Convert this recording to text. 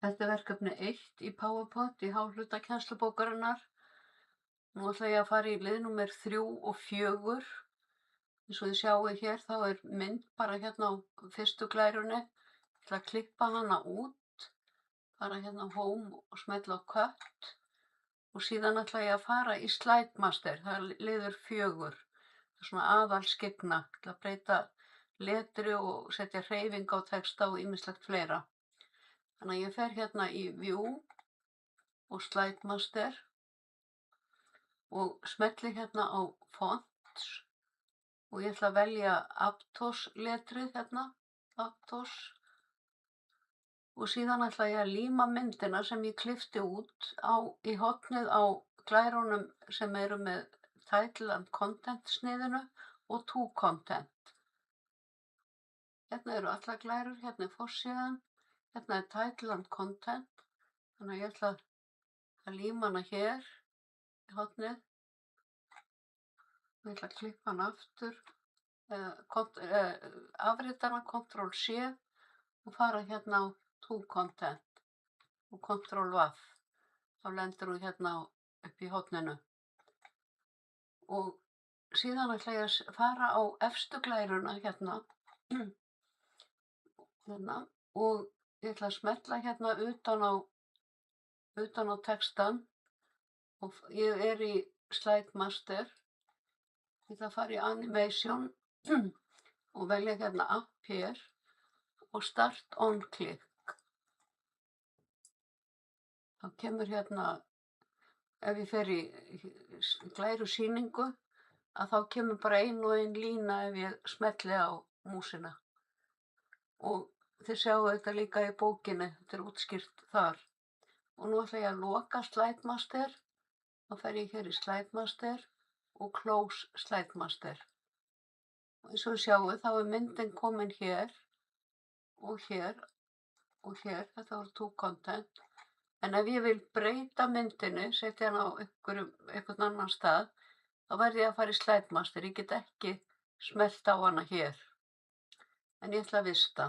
Þetta er verkefni 1 í PowerPoint í hálfhluta kennslubókarinnar. Nú ætla ég að fara í lið númer 3 og 4. Eins og þið sjáið hér þá er mynd bara hérna á fyrstu glærunni. Ég ætla að klippa hana út, fara hérna á Home og smetla á Cut. Og síðan ætla ég að fara í Slide Master, það er liður 4. Það er svona aðalskyggna. Ég ætla að breyta letri og setja hreyfingu á texta og ýmislegt fleira. Þannig að ég fer hérna í View og Slide Master og smelli hérna á Fonts og ég ætla að velja Aptos letrið hérna, Aptos. Og síðan ætla ég að líma myndina sem ég klippti út í hornið á glærunum sem eru með Title and Content sniðinu og To Content. Hérna eru allar glærur, hérna er forsíðan, hérna er Title and Content, þannig að ég ætla að líma hana hér í hornið. Ég ætla að klippa hana aftur, afrita hana, Ctrl+C og fara hérna á To Content og Ctrl+V. Þá lendir hún hérna upp í horninu. Og síðan ætla ég að fara á efstu glæruna hérna, og ég ætla að smetla hérna utan á textan og ég er í Slide Master. Ég ætla að fara í Animation og velja hérna Appear og Start On Click. Þá kemur hérna, ef ég fer í glæru sýningu, að þá kemur bara ein og ein lína ef ég smelli á músina. Og þið sjáu þetta líka í bókinni, þetta er útskýrt þar. Og nú ætla ég að loka Slide Master. Þá fer ég hér í Slide Master og Close Slide Master. Og eins og við sjáum þá er myndin komin hér og hér og hér, þetta voru To Content. En ef ég vil breyta myndinni, setja hana á einhvern annan stað, þá verð ég að fara í Slide Master. Ég get ekki smellt á hana hér. En ég ætla að vista.